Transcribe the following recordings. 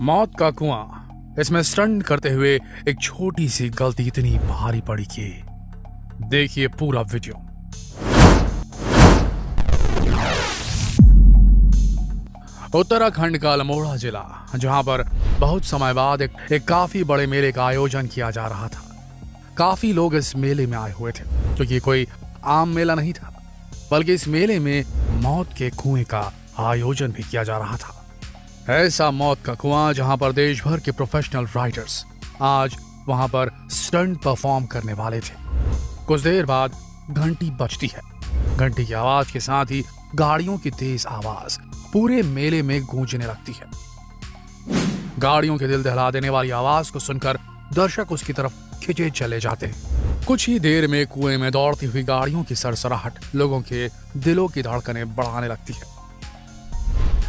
मौत का कुआं। इसमें स्टंट करते हुए एक छोटी सी गलती इतनी भारी पड़ी कि देखिए पूरा वीडियो। उत्तराखंड का अल्मोड़ा जिला, जहां पर बहुत समय बाद एक काफी बड़े मेले का आयोजन किया जा रहा था। काफी लोग इस मेले में आए हुए थे, क्योंकि कोई आम मेला नहीं था, बल्कि इस मेले में मौत के कुएं का आयोजन भी किया जा रहा था। ऐसा मौत का कुआं जहां पर देश भर के प्रोफेशनल राइडर्स आज वहां पर स्टंट परफॉर्म करने वाले थे। कुछ देर बाद घंटी बजती है। घंटी की आवाज के साथ ही गाड़ियों की तेज आवाज पूरे मेले में गूंजने लगती है। गाड़ियों के दिल दहला देने वाली आवाज को सुनकर दर्शक उसकी तरफ खिंचे चले जाते हैं। कुछ ही देर में कुएं में दौड़ती हुई गाड़ियों की सरसराहट लोगों के दिलों की धड़कनें बढ़ाने लगती है।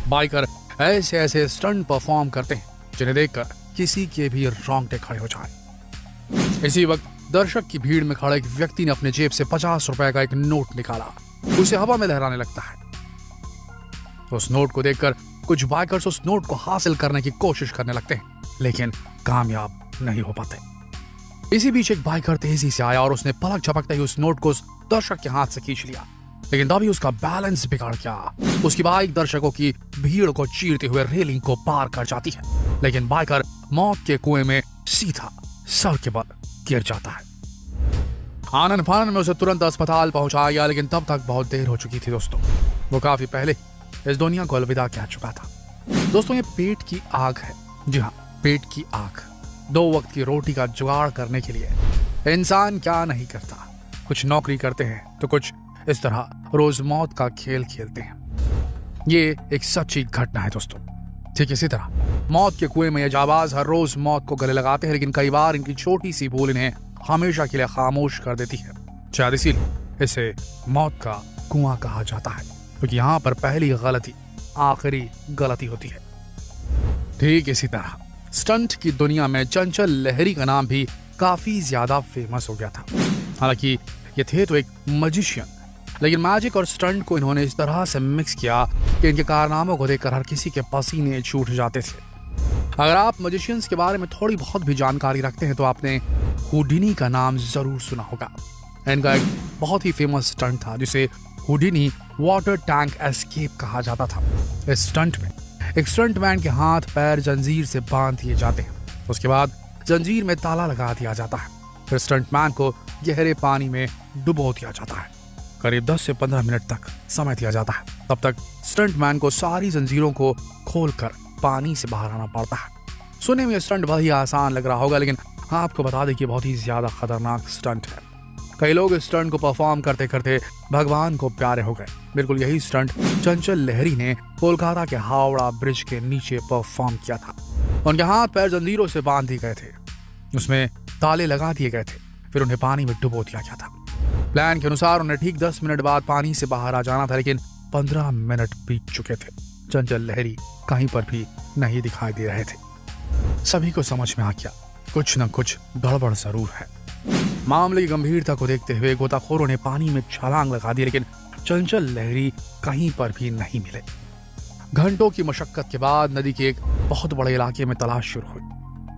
बाइकर ऐसे ऐसे स्टंट परफॉर्म करते हैं जिन्हें देखकर किसी के भी रोंगटे खड़े हो जाएं। इसी वक्त दर्शक की भीड़ में खड़े एक व्यक्ति ने अपने जेब से 50 रुपए का एक नोट निकाला, उसे हवा में लहराने लगता है। उस नोट को देखकर कुछ बाइकर्स उस नोट को हासिल करने की कोशिश करने लगते हैं, लेकिन कामयाब नहीं हो पाते। इसी बीच एक बाइकर तेजी से आया और उसने पलक झपकते ही उस नोट को उस दर्शक के हाथ से खींच लिया, लेकिन तभी उसका बैलेंस बिगड़ गया। उसकी बाइक दर्शकों की भीड़ को चीरते हुए रेलिंग को पार कर जाती है, लेकिन बाइकर मौत के कुएं में सीधा सर के बल गिर जाता है। आनन फानन में उसे तुरंत अस्पताल पहुंचाया गया, लेकिन तब तक बहुत देर हो चुकी थी दोस्तों। वो काफी पहले इस दुनिया को अलविदा कह चुका था। दोस्तों, ये पेट की आग है। जी हाँ, पेट की आग। 2 वक्त की रोटी का जुगाड़ करने के लिए इंसान क्या नहीं करता। कुछ नौकरी करते हैं तो कुछ इस तरह रोज मौत का खेल खेलते हैं। ये एक सच्ची घटना है दोस्तों। ठीक इसी तरह मौत के कुएं में ये जाबाज हर रोज मौत को गले लगाते हैं, लेकिन कई बार इनकी छोटी सी भूल इन्हें हमेशा के लिए खामोश कर देती है। शायद इसीलिए इसे मौत का कुआं कहा जाता है, क्योंकि यहाँ पर पहली गलती आखिरी गलती होती है। ठीक इसी तरह स्टंट की दुनिया में चंचल लहरी का नाम भी काफी ज्यादा फेमस हो गया था। हालांकि ये थे तो एक मजिशियन, लेकिन मैजिक और स्टंट को इन्होंने इस तरह से मिक्स किया कि इनके कारनामों को देखकर हर किसी के पसीने छूट जाते थे। अगर आप मजिशियंस के बारे में थोड़ी बहुत भी जानकारी रखते हैं तो आपने हुडिनी का नाम जरूर सुना होगा। इनका एक बहुत ही फेमस स्टंट था जिसे हुडिनी वाटर टैंक एस्केप कहा जाता था। इस स्टंट में एक स्टंटमैन के हाथ पैर जंजीर से बांध दिए जाते हैं। उसके बाद जंजीर में ताला लगा दिया जाता है। फिर स्टंटमैन को गहरे पानी में डुबो दिया जाता है। करीब 10 से 15 मिनट तक समय दिया जाता है। तब तक स्टंटमैन को सारी जंजीरों को खोलकर पानी से बाहर आना पड़ता है। सुनने में स्टंट बहुत ही आसान लग रहा होगा, लेकिन आपको बता दें कि बहुत ही ज्यादा खतरनाक स्टंट है। कई लोग इस स्टंट को परफॉर्म करते करते भगवान को प्यारे हो गए। बिल्कुल यही स्टंट चंचल लहरी ने कोलकाता के हावड़ा ब्रिज के नीचे परफॉर्म किया था। उनके हाथ पैर जंजीरों से बांध दिए गए थे, उसमें ताले लगा दिए गए थे, फिर उन्हें पानी में डुबो दिया गया था। प्लान के अनुसार उन्हें ठीक 10 मिनट बाद पानी से बाहर आ जाना था, लेकिन 15 मिनट बीत चुके थे। चंचल लहरी कहीं पर भी नहीं दिखाई दे रहे थे। सभी को समझ में आ गया कुछ न कुछ गड़बड़ जरूर है। मामले की गंभीरता को देखते हुए गोताखोरों ने पानी में छलांग लगा दी, लेकिन चंचल लहरी कहीं पर भी नहीं मिले। घंटों की मशक्कत के बाद नदी के एक बहुत बड़े इलाके में तलाश शुरू हुई।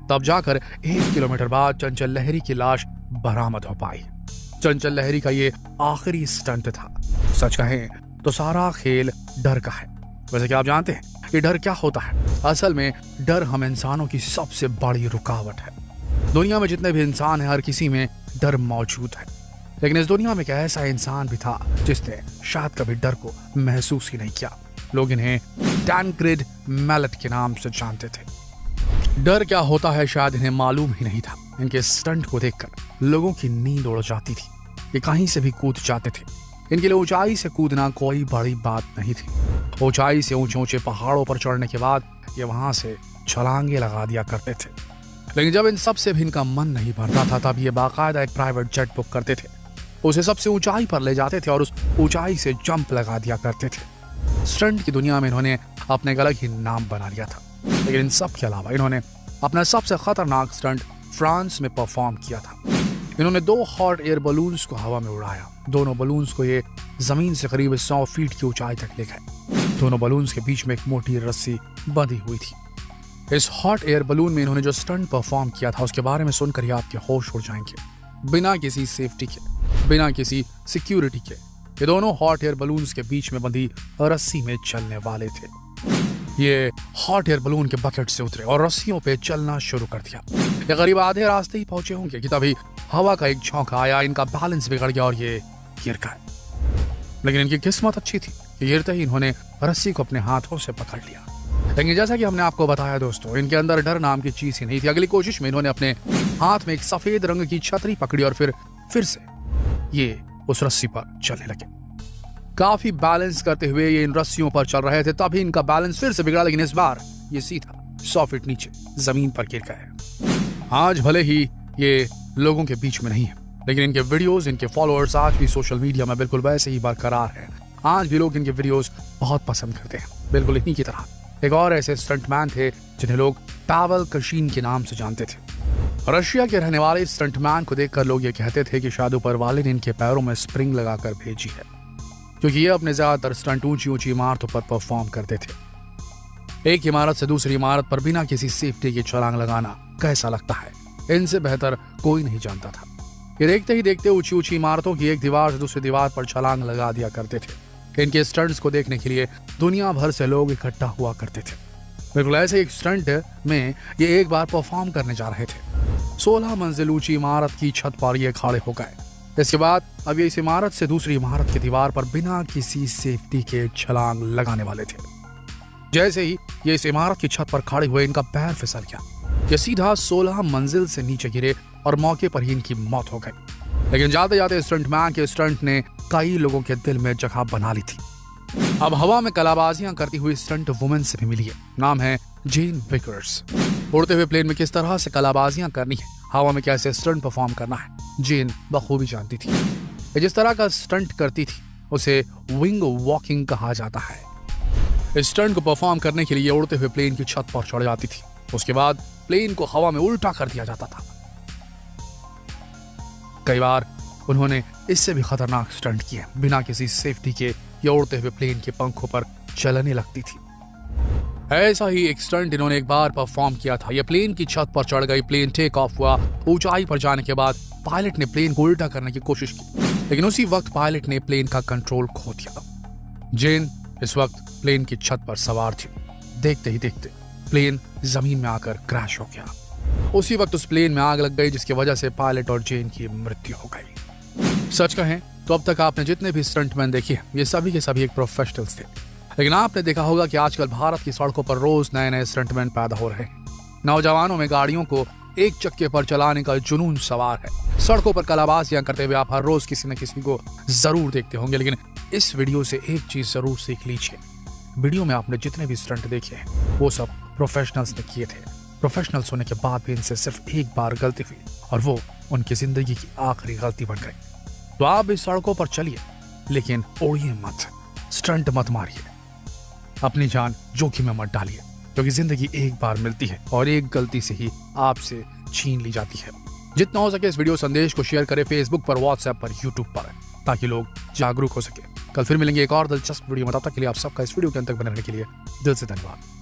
तब जाकर 1 किलोमीटर बाद चंचल लहरी की लाश बरामद हो पाई। चंचल लहरी का ये आखिरी स्टंट था। सच कहें तो सारा खेल डर का है। वैसे क्या आप जानते हैं ये डर क्या होता है? असल में डर हम इंसानों की सबसे बड़ी रुकावट है। दुनिया में जितने भी इंसान हैं, हर किसी में डर मौजूद है, लेकिन इस दुनिया में एक ऐसा इंसान भी था जिसने शायद कभी डर को महसूस ही नहीं किया। लोग इन्हें टैनक्रेड मैलेट के नाम से जानते थे। डर क्या होता है शायद इन्हें मालूम ही नहीं था। इनके स्टंट को देखकर लोगों की नींद उड़ जाती थी। ये कहीं से भी कूद जाते थे। इनके लिए ऊंचाई से कूदना कोई बड़ी बात नहीं थी। ऊंचाई से ऊंचे ऊंचे पहाड़ों पर चढ़ने के बाद ये वहां से छलांगे लगा दिया करते थे। लेकिन जब इन सब से भी इनका मन नहीं भरता था, तब ये बाकायदा एक प्राइवेट जेट बुक करते थे, उसे सबसे ऊंचाई पर ले जाते थे और उस ऊंचाई से जंप लगा दिया करते थे। स्टंट की दुनिया में इन्होंने अपने अलग ही नाम बना लिया था। लेकिन इन सब के अलावा इन्होंने अपना सबसे खतरनाक स्टंट फ्रांस में परफॉर्म किया था। इन्होंने 2 हॉट एयर बलून्स को हवा में उड़ाया। दोनों बलून्स को ये जमीन से करीब 100 फीट की ऊंचाई तक ले गए। दोनों बलून्स के बीच में एक मोटी रस्सी बंधी हुई थी। इस हॉट एयर बलून में इन्होंने जो स्टंट परफॉर्म किया था उसके बारे में सुनकर ही आपके होश उड़ जाएंगे। बिना किसी सेफ्टी के, बिना किसी सिक्योरिटी के ये दोनों हॉट एयर बलून्स के बीच में बंधी रस्सी में चलने वाले थे। ये हॉट एयर बलून के बकेट से उतरे और रस्सियों पे चलना शुरू कर दिया। ये करीब आधे रास्ते ही पहुंचे होंगे कि तभी हवा का एक झोंका आया, इनका बैलेंस बिगड़ गया और ये गिर गए। लेकिन इनकी किस्मत अच्छी थी कि गिरते ही इन्होंने रस्सी को अपने हाथों से पकड़ लिया। लेकिन जैसा कि हमने आपको बताया दोस्तों, इनके अंदर डर नाम की चीज ही नहीं थी। अगली कोशिश में इन्होंने अपने हाथ में एक सफेद रंग की छतरी पकड़ी और फिर से ये उस रस्सी पर चलने लगे। काफी बैलेंस करते हुए ये इन रस्सियों पर चल रहे थे, तभी इनका बैलेंस फिर से बिगड़ा। लेकिन इस बार ये सीधा 100 फीट नीचे जमीन पर गिर गए। आज भले ही ये लोगों के बीच में नहीं है, लेकिन इनके वीडियोस, इनके फॉलोअर्स आज भी सोशल मीडिया में बिल्कुल वैसे ही बरकरार हैं। आज भी लोग इनके वीडियोस बहुत पसंद करते हैं, बिल्कुल इन्हीं की तरह। एक और ऐसे स्टंटमैन थे जिन्हें लोग पावेल कशीन के नाम से जानते थे। रशिया के रहने वाले स्टंटमैन को देखकर लोग ये कहते थे कि शायद ऊपर वाले ने इनके पैरों में स्प्रिंग लगाकर भेजी है, क्योंकि ये अपने ज्यादातर स्टंट ऊंची ऊंची इमारतों पर परफॉर्म करते थे। एक इमारत से दूसरी इमारत पर बिना किसी सेफ्टी की छलांग लगाना कैसा लगता है, इनसे बेहतर कोई नहीं जानता था। ये देखते ही देखते ऊंची ऊंची इमारतों की एक दीवार से दूसरी दीवार पर छलांग लगा दिया करते थे। इनके स्टंट्स को देखने के लिए दुनिया भर से लोग इकट्ठा हुआ करते थे। बिल्कुल ऐसे एक स्टंट में ये एक बार परफॉर्म करने जा रहे थे। 16 मंजिल ऊंची इमारत की छत पर ये खड़े हो गए। इसके बाद अब ये इस इमारत से दूसरी इमारत की दीवार पर बिना किसी सेफ्टी के छलांग लगाने वाले थे। जैसे ही ये इस इमारत की छत पर खड़े हुए, इनका पैर फिसल गया। ये सीधा 16 मंजिल से नीचे गिरे और मौके पर ही इनकी मौत हो गई। लेकिन जाते जाते स्टंटमैन के स्टंट ने कई लोगों के दिल में जगह बना ली थी। अब हवा में कलाबाजियां करती हुई स्टंट वुमेन से भी मिली है। नाम है जेन विकर्स। उड़ते हुए प्लेन में किस तरह से कलाबाजियां करनी है, हवा में कैसे स्टंट परफॉर्म करना है, जेन बखूबी जानती थी। ये जिस तरह का स्टंट करती थी उसे विंग वॉकिंग कहा जाता है। इस स्टंट को परफॉर्म करने के लिए उड़ते हुए प्लेन की छत पर चढ़ जाती थी। उसके बाद प्लेन को हवा में उल्टा कर दिया जाता था। कई बार उन्होंने इससे भी खतरनाक स्टंट किए, बिना किसी सेफ्टी के ये उड़ते हुए प्लेन के पंखों पर चलने लगती थी। ऐसा ही एक स्टंट इन्होंने एक बार परफॉर्म किया था। ये प्लेन की छत पर चढ़ गई, प्लेन टेक ऑफ हुआ। ऊंचाई पर जाने के बाद पायलट ने प्लेन को उल्टा करने की कोशिश की, लेकिन उसी वक्त पायलट ने प्लेन का कंट्रोल खो दिया। जेन इस वक्त प्लेन की छत पर सवार थी। देखते ही देखते प्लेन जमीन में आकर क्रैश हो गया। उसी वक्त उस प्लेन में आग लग गई, जिसकी वजह से पायलट और जेन की मृत्यु हो गई। सच कहें तो अब तक आपने जितने भी स्टंटमैन देखे, ये सभी के सभी एक प्रोफेशनल्स थे। लेकिन आपने देखा होगा कि आजकल भारत की सड़कों पर रोज नए नए स्टंटमैन पैदा हो रहे हैं। नौजवानों में गाड़ियों को एक चक्के पर चलाने का जुनून सवार है। सड़कों पर कलाबाजियां करते हुए आप हर रोज किसी न किसी को जरूर देखते होंगे। लेकिन इस वीडियो से एक चीज जरूर सीख लीजिए। वीडियो में आपने जितने भी स्टंट देखे हैं वो सब प्रोफेशनल्स ने किए थे। प्रोफेशनल्स होने के बाद भी इनसे सिर्फ एक बार गलती हुई और वो उनकी जिंदगी की आखिरी गलती बन गई। तो आप भी सड़कों पर चलिए, लेकिन उड़िए मत, स्टंट मत मारिए, अपनी जान जोखिम में मत डालिए, क्योंकि जिंदगी एक बार मिलती है और एक गलती से ही आपसे छीन ली जाती है। जितना हो सके इस वीडियो संदेश को शेयर करें फेसबुक पर, व्हाट्सएप पर, यूट्यूब पर, ताकि लोग जागरूक हो सके। कल फिर मिलेंगे एक और दिलचस्प वीडियो में। तब तक के लिए आप सबका इस वीडियो के अंत तक बने रहने के लिए दिल से धन्यवाद।